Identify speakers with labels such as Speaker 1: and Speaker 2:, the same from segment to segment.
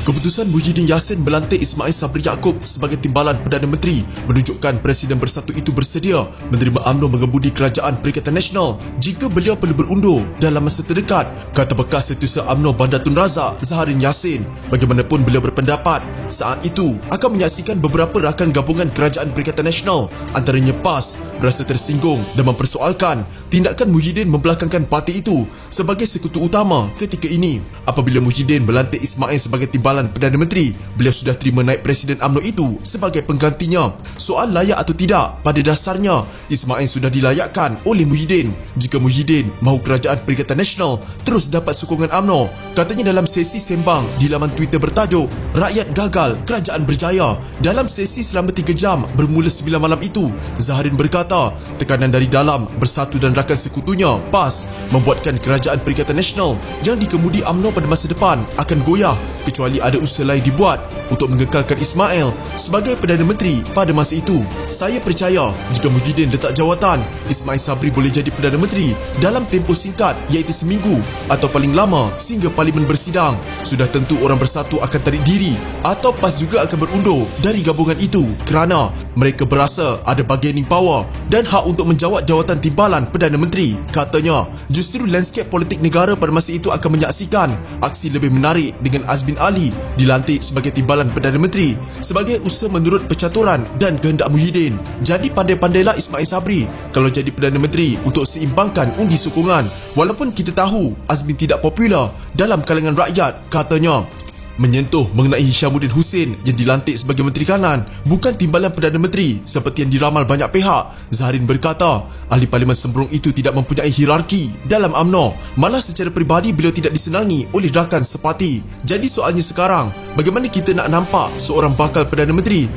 Speaker 1: Keputusan Muhyiddin Yassin melantik Ismail Sabri Yaakob sebagai Timbalan Perdana Menteri menunjukkan Presiden Bersatu itu bersedia menerima UMNO mengemudi Kerajaan Perikatan Nasional jika beliau perlu berundur dalam masa terdekat, kata bekas Setiausaha UMNO Bandar Tun Razak, Zaharin Yassin. Bagaimanapun beliau berpendapat, saat itu akan menyaksikan beberapa rakan gabungan Kerajaan Perikatan Nasional antaranya PAS berasa tersinggung dan mempersoalkan tindakan Muhyiddin membelakangkan parti itu sebagai sekutu utama ketika ini. Apabila Muhyiddin melantik Ismail sebagai Timbalan Perdana Menteri, beliau sudah terima naib Presiden UMNO itu sebagai penggantinya. Soal layak atau tidak, pada dasarnya Ismail sudah dilayakkan oleh Muhyiddin jika Muhyiddin mahu Kerajaan Perikatan Nasional terus dapat sokongan UMNO. Katanya dalam sesi sembang di laman Twitter bertajuk Rakyat Gagal, Kerajaan Berjaya. Dalam sesi selama 3 jam bermula 9 malam itu, Zaharin berkata tekanan dari dalam Bersatu dan rakan sekutunya PAS membuatkan Kerajaan Perikatan Nasional yang dikemudi UMNO pada masa depan akan goyah kecuali ada usaha lain dibuat untuk mengekalkan Ismail sebagai Perdana Menteri pada masa itu. Saya percaya jika Muhyiddin letak jawatan, Ismail Sabri boleh jadi Perdana Menteri dalam tempoh singkat iaitu seminggu atau paling lama sehingga Parlimen bersidang. Sudah tentu orang Bersatu akan tarik diri atau PAS juga akan berundur dari gabungan itu kerana mereka berasa ada bargaining power dan hak untuk menjawat jawatan Timbalan Perdana Menteri. Katanya, justru landscape politik negara pada masa itu akan menyaksikan aksi lebih menarik dengan Azmin Ali dilantik sebagai Timbalan Perdana Menteri sebagai usaha menurut percaturan dan kehendak Muhyiddin. Jadi pandai-pandailah Ismail Sabri kalau jadi Perdana Menteri untuk seimbangkan undi sokongan. Walaupun kita tahu Azmin tidak popular dalam kalangan rakyat, katanya. Menyentuh mengenai Hishamuddin Hussein yang dilantik sebagai Menteri Kanan bukan Timbalan Perdana Menteri seperti yang diramal banyak pihak, Zaharin berkata ahli Parlimen Sembrong itu tidak mempunyai hierarki dalam UMNO. Malah secara peribadi beliau tidak disenangi oleh rakan separti. Jadi soalnya sekarang, bagaimana kita nak nampak seorang bakal Perdana Menteri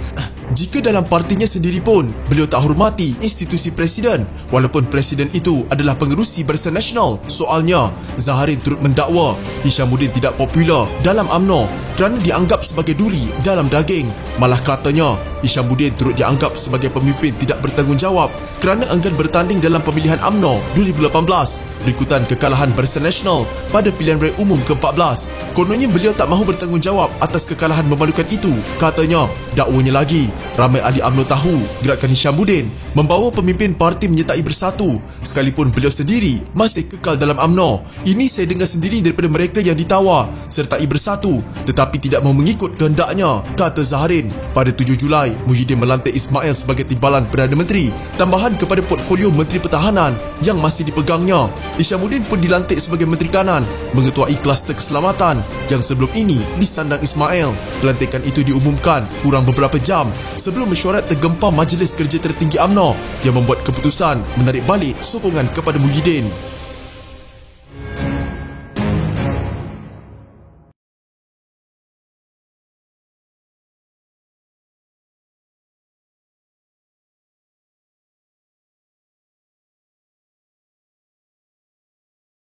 Speaker 1: jika dalam partinya sendiri pun beliau tak hormati institusi Presiden walaupun Presiden itu adalah pengerusi Barisan Nasional? Soalnya, Zaharin turut mendakwa Hishamuddin tidak popular dalam UMNO kerana dianggap sebagai duri dalam daging. Malah katanya, Hishamuddin turut dianggap sebagai pemimpin tidak bertanggungjawab kerana enggan bertanding dalam pemilihan UMNO 2018 berikutan kekalahan Barisan Nasional pada pilihan raya umum ke-14. Kononnya beliau tak mahu bertanggungjawab atas kekalahan memalukan itu. Katanya, dakwanya lagi, ramai ahli UMNO tahu gerakan Hishamuddin membawa pemimpin parti menyertai Bersatu sekalipun beliau sendiri masih kekal dalam UMNO. Ini saya dengar sendiri daripada mereka yang ditawar sertai Bersatu tetapi tidak mahu mengikut kehendaknya, kata Zaharin. Pada 7 Julai, Muhyiddin melantik Ismail sebagai Timbalan Perdana Menteri tambahan kepada portfolio Menteri Pertahanan yang masih dipegangnya. Hishamuddin pun dilantik sebagai Menteri Kanan mengetuai kluster keselamatan yang sebelum ini disandang Ismail. Pelantikan itu diumumkan kurang beberapa jam sebelum mesyuarat tergempar Majlis Kerja Tertinggi UMNO yang membuat keputusan menarik balik sokongan kepada Muhyiddin.